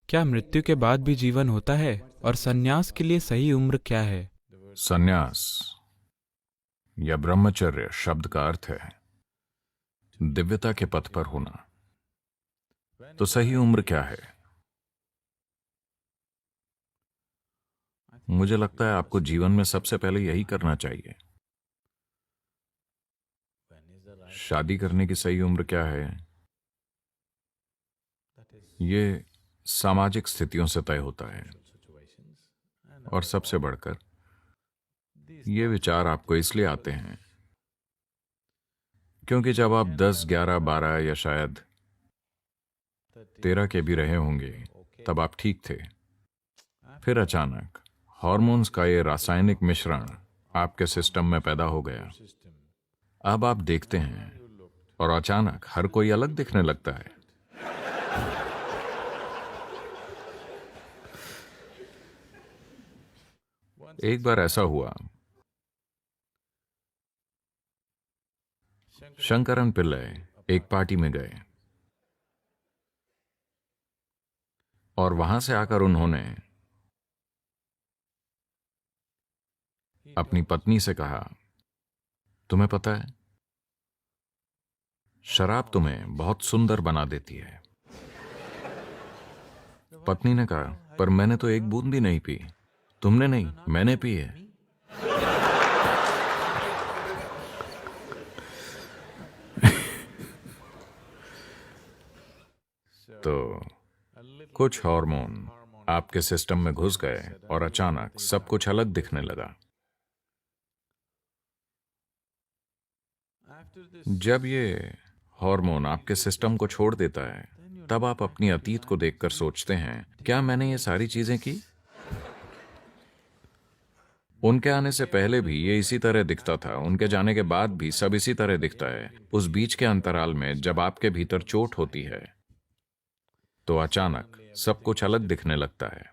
क्या मृत्यु के बाद भी जीवन होता है? और संन्यास के लिए सही उम्र क्या है? संन्यास या ब्रह्मचर्य शब्द का अर्थ है दिव्यता के पथ पर होना। तो सही उम्र क्या है? मुझे लगता है आपको जीवन में सबसे पहले यही करना चाहिए। शादी करने की सही उम्र क्या है? ये सामाजिक स्थितियों से तय होता है। और सबसे बढ़कर ये विचार आपको इसलिए आते हैं क्योंकि जब आप 10, 11, 12 या शायद 13 के भी रहे होंगे तब आप ठीक थे। फिर अचानक हॉर्मोन्स का ये रासायनिक मिश्रण आपके सिस्टम में पैदा हो गया। अब आप देखते हैं और अचानक हर कोई अलग दिखने लगता है। एक बार ऐसा हुआ, शंकरन पिल्लई एक पार्टी में गए और वहां से आकर उन्होंने अपनी पत्नी से कहा, तुम्हें पता है शराब तुम्हें बहुत सुंदर बना देती है। पत्नी ने कहा, पर मैंने तो एक बूंद भी नहीं पी। तुमने नहीं, मैंने पी है। तो कुछ हार्मोन आपके सिस्टम में घुस गए और अचानक सब कुछ अलग दिखने लगा। जब ये हार्मोन आपके सिस्टम को छोड़ देता है तब आप अपनी अतीत को देखकर सोचते हैं, क्या मैंने ये सारी चीजें की? उनके आने से पहले भी ये इसी तरह दिखता था, उनके जाने के बाद भी सब इसी तरह दिखता है। उस बीच के अंतराल में जब आपके भीतर चोट होती है तो अचानक सब कुछ अलग दिखने लगता है।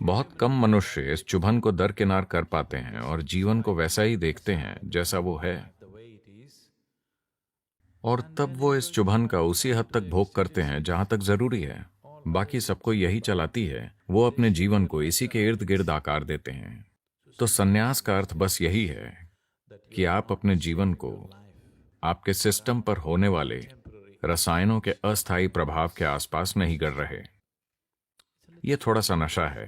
बहुत कम मनुष्य इस चुभन को दरकिनार कर पाते हैं और जीवन को वैसा ही देखते हैं जैसा वो है। और तब वो इस चुभन का उसी हद तक भोग करते हैं जहां तक जरूरी है। बाकी सबको यही चलाती है, वो अपने जीवन को इसी के इर्द गिर्द आकार देते हैं। तो संन्यास का अर्थ बस यही है कि आप अपने जीवन को आपके सिस्टम पर होने वाले रसायनों के अस्थायी प्रभाव के आसपास नहीं कर रहे। ये थोड़ा सा नशा है।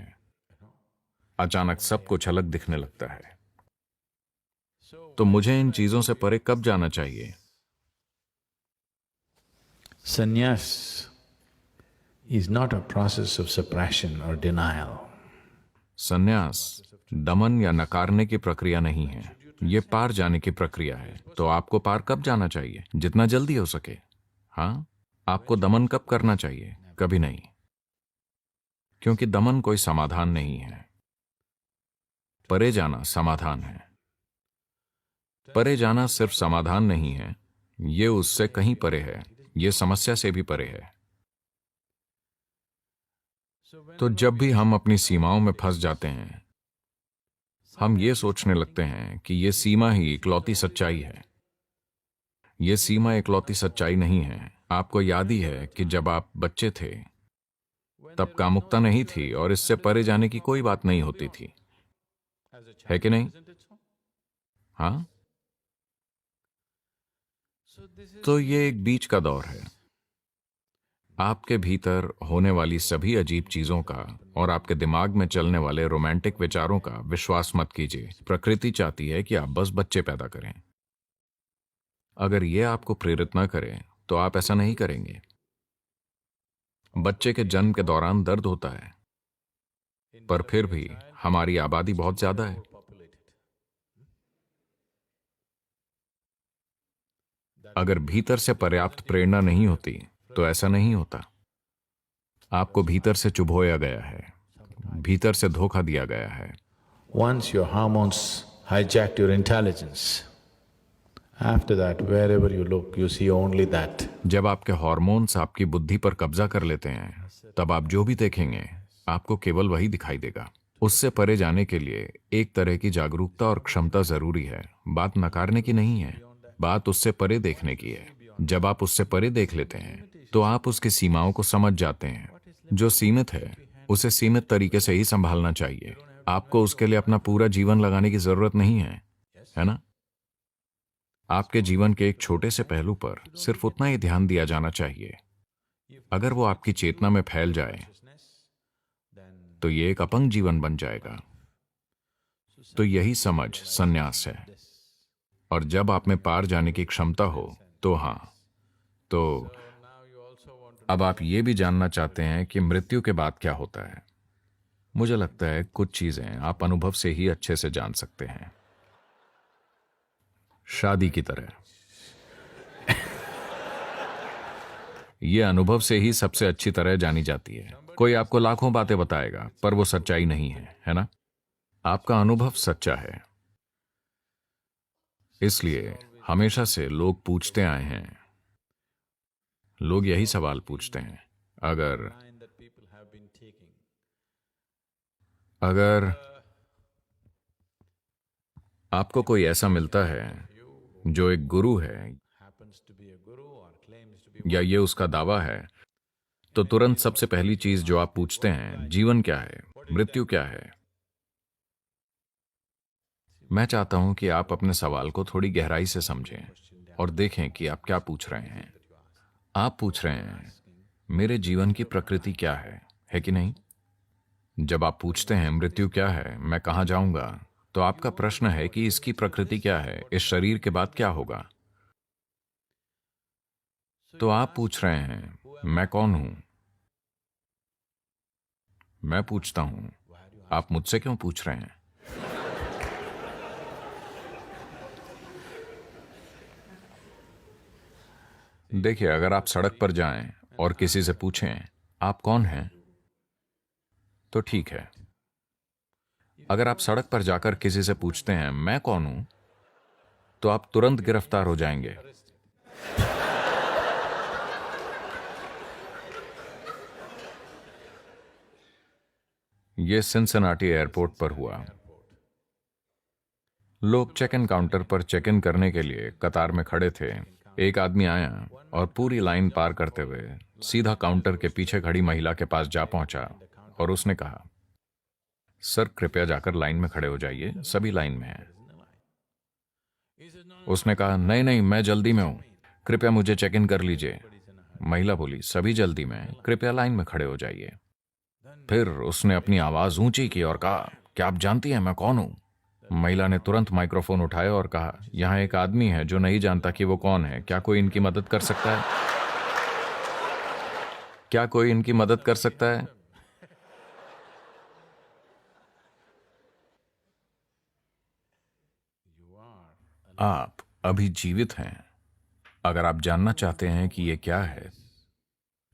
अचानक सब कुछ अलग दिखने लगता है। तो मुझे इन चीजों से परे कब जाना चाहिए? Sannyas is not a process of suppression or denial. संन्यास दमन या नकारने की प्रक्रिया नहीं है, ये पार जाने की प्रक्रिया है। तो आपको पार कब जाना चाहिए? जितना जल्दी हो सके। हाँ, आपको दमन कब करना चाहिए? कभी नहीं, क्योंकि दमन कोई समाधान नहीं है। परे जाना समाधान है। परे जाना सिर्फ समाधान नहीं है, ये उससे कहीं परे है, ये समस्या से भी परे है। तो जब भी हम अपनी सीमाओं में फंस जाते हैं, हम ये सोचने लगते हैं कि ये सीमा ही इकलौती सच्चाई है। ये सीमा इकलौती सच्चाई नहीं है। आपको याद ही है कि जब आप बच्चे थे तब कामुकता नहीं थी और इससे परे जाने की कोई बात नहीं होती थी, है कि नहीं? हाँ, तो ये एक बीच का दौर है। आपके भीतर होने वाली सभी अजीब चीजों का और आपके दिमाग में चलने वाले रोमांटिक विचारों का विश्वास मत कीजिए। प्रकृति चाहती है कि आप बस बच्चे पैदा करें। अगर ये आपको प्रेरित न करे तो आप ऐसा नहीं करेंगे। बच्चे के जन्म के दौरान दर्द होता है, पर फिर भी हमारी आबादी बहुत ज्यादा है। अगर भीतर से पर्याप्त प्रेरणा नहीं होती तो ऐसा नहीं होता। आपको भीतर से चुभोया गया है, भीतर से धोखा दिया गया है। Once your hormones hijacked your intelligence, after that, wherever you look, you see only that. जब आपके हार्मोन्स आपकी बुद्धि पर कब्जा कर लेते हैं, तब आप जो भी देखेंगे आपको केवल वही दिखाई देगा। उससे परे जाने के लिए एक तरह की जागरूकता और क्षमता जरूरी है। बात नकारने की नहीं है, बात उससे परे देखने की है। जब आप उससे परे देख लेते हैं तो आप उसकी सीमाओं को समझ जाते हैं। जो सीमित है उसे सीमित तरीके से ही संभालना चाहिए। आपको उसके लिए अपना पूरा जीवन लगाने की जरूरत नहीं है ना? आपके जीवन के एक छोटे से पहलू पर सिर्फ उतना ही ध्यान दिया जाना चाहिए। अगर वो आपकी चेतना में फैल जाए तो ये एक अपंग जीवन बन जाएगा। तो यही समझ संन्यास है। और जब आप में पार जाने की क्षमता हो तो हाँ, तो अब आप ये भी जानना चाहते हैं कि मृत्यु के बाद क्या होता है। मुझे लगता है कुछ चीजें आप अनुभव से ही अच्छे से जान सकते हैं, शादी की तरह। यह अनुभव से ही सबसे अच्छी तरह जानी जाती है। कोई आपको लाखों बातें बताएगा पर वो सच्चाई नहीं है ना? आपका अनुभव सच्चा है। इसलिए हमेशा से लोग पूछते आए हैं, लोग यही सवाल पूछते हैं, अगर आपको कोई ऐसा मिलता है जो एक गुरु है या ये उसका दावा है, तो तुरंत सबसे पहली चीज जो आप पूछते हैं, जीवन क्या है, मृत्यु क्या है? मैं चाहता हूं कि आप अपने सवाल को थोड़ी गहराई से समझें और देखें कि आप क्या पूछ रहे हैं। आप पूछ रहे हैं, मेरे जीवन की प्रकृति क्या है कि नहीं? जब आप पूछते हैं मृत्यु क्या है, मैं कहां जाऊंगा, तो आपका प्रश्न है कि इसकी प्रकृति क्या है, इस शरीर के बाद क्या होगा। तो आप पूछ रहे हैं, मैं कौन हूं? मैं पूछता हूं, आप मुझसे क्यों पूछ रहे हैं? देखिए, अगर आप सड़क पर जाएं और किसी से पूछें आप कौन हैं, तो ठीक है। अगर आप सड़क पर जाकर किसी से पूछते हैं मैं कौन हूं, तो आप तुरंत गिरफ्तार हो जाएंगे। यह सिंसिनाटी एयरपोर्ट पर हुआ। लोग चेक इन काउंटर पर चेक इन करने के लिए कतार में खड़े थे। एक आदमी आया और पूरी लाइन पार करते हुए सीधा काउंटर के पीछे खड़ी महिला के पास जा पहुंचा और उसने कहा, सर कृपया जाकर लाइन में खड़े हो जाइए, सभी लाइन में हैं। उसने कहा, नहीं नहीं, मैं जल्दी में हूं, कृपया मुझे चेक इन कर लीजिए। महिला बोली, सभी जल्दी में हैं, कृपया लाइन में खड़े हो जाइए। फिर उसने अपनी आवाज ऊंची की और कहा, क्या आप जानती हैं मैं कौन हूं? महिला ने तुरंत माइक्रोफोन उठाया और कहा, यहां एक आदमी है जो नहीं जानता कि वो कौन है, क्या कोई इनकी मदद कर सकता है? क्या कोई इनकी मदद कर सकता है? आप अभी जीवित हैं। अगर आप जानना चाहते हैं कि ये क्या है,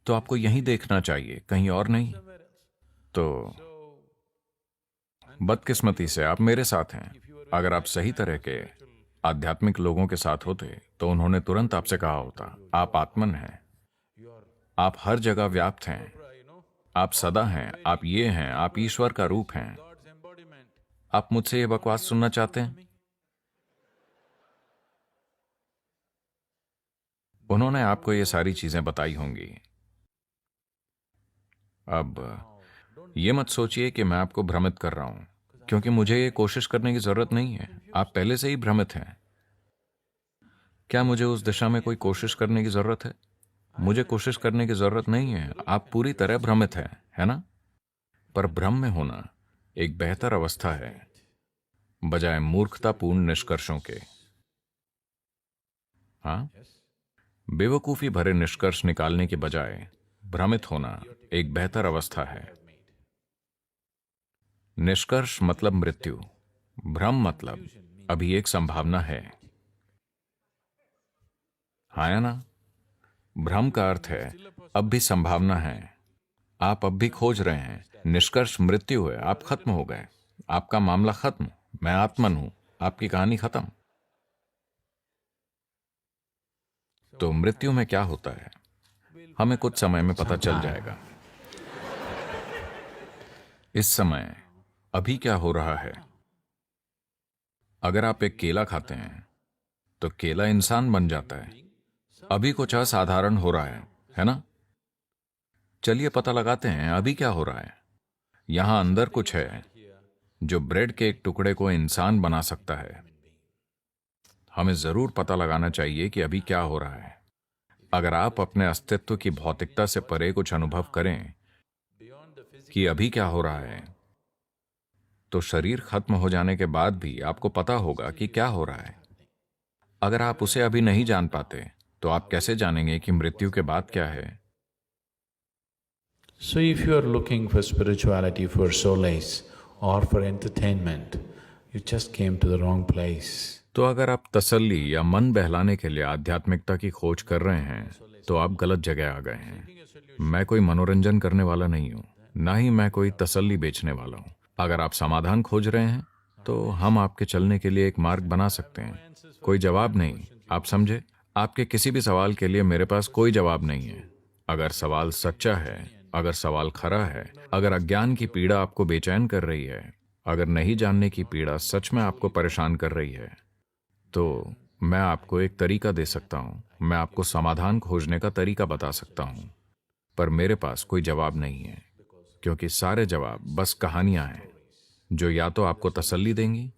तो आपको यहीं देखना चाहिए, कहीं और नहीं। तो बदकिस्मती से आप मेरे साथ हैं। अगर आप सही तरह के आध्यात्मिक लोगों के साथ होते तो उन्होंने तुरंत आपसे कहा होता, आप आत्मन हैं, आप हर जगह व्याप्त हैं, आप सदा हैं, आप ये हैं, आप ईश्वर का रूप हैं। आप मुझसे ये बकवास सुनना चाहते हैं? उन्होंने आपको ये सारी चीजें बताई होंगी। अब ये मत सोचिए कि मैं आपको भ्रमित कर रहा हूं, क्योंकि मुझे ये कोशिश करने की जरूरत नहीं है। आप पहले से ही भ्रमित हैं। क्या मुझे उस दिशा में कोई कोशिश करने की जरूरत है? मुझे कोशिश करने की जरूरत नहीं है। आप पूरी तरह भ्रमित हैं, है ना? पर भ्रम में होना एक बेहतर अवस्था है, बजाय मूर्खतापूर्ण निष्कर्षों के। हाँ, बेवकूफी भरे निष्कर्ष निकालने के बजाय भ्रमित होना एक बेहतर अवस्था है। निष्कर्ष मतलब मृत्यु, भ्रम मतलब अभी एक संभावना है। हाँ या ना? भ्रम का अर्थ है अब भी संभावना है, आप अब भी खोज रहे हैं। निष्कर्ष मृत्यु है, आप खत्म हो गए, आपका मामला खत्म, मैं आत्मन हूं, आपकी कहानी खत्म। तो मृत्यु में क्या होता है, हमें कुछ समय में पता चल जाएगा। इस समय अभी क्या हो रहा है? अगर आप एक केला खाते हैं तो केला इंसान बन जाता है। अभी कुछ असाधारण हो रहा है ना? चलिए पता लगाते हैं अभी क्या हो रहा है। यहां अंदर कुछ है जो ब्रेड के एक टुकड़े को इंसान बना सकता है। हमें जरूर पता लगाना चाहिए कि अभी क्या हो रहा है। अगर आप अपने अस्तित्व की भौतिकता से परे कुछ अनुभव करें कि अभी क्या हो रहा है, तो शरीर खत्म हो जाने के बाद भी आपको पता होगा कि क्या हो रहा है। अगर आप उसे अभी नहीं जान पाते तो आप कैसे जानेंगे कि मृत्यु के बाद क्या है? So if you are looking for spirituality, for solace or for entertainment, you just came to the wrong place. तो अगर आप तसल्ली या मन बहलाने के लिए आध्यात्मिकता की खोज कर रहे हैं तो आप गलत जगह आ गए हैं। मैं कोई मनोरंजन करने वाला नहीं हूं, ना ही मैं कोई तसल्ली बेचने वाला हूं। अगर आप समाधान खोज रहे हैं तो हम आपके चलने के लिए एक मार्ग बना सकते हैं। कोई जवाब नहीं, आप समझे? आपके किसी भी सवाल के लिए मेरे पास कोई जवाब नहीं है। अगर सवाल सच्चा है, अगर सवाल खरा है, अगर अज्ञान की पीड़ा आपको बेचैन कर रही है, अगर नहीं जानने की पीड़ा सच में आपको परेशान कर रही है, तो मैं आपको एक तरीका दे सकता हूं। मैं आपको समाधान खोजने का तरीका बता सकता हूं, पर मेरे पास कोई जवाब नहीं है, क्योंकि सारे जवाब बस कहानियां हैं जो या तो आपको तसल्ली देंगी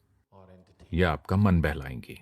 या आपका मन बहलाएंगी।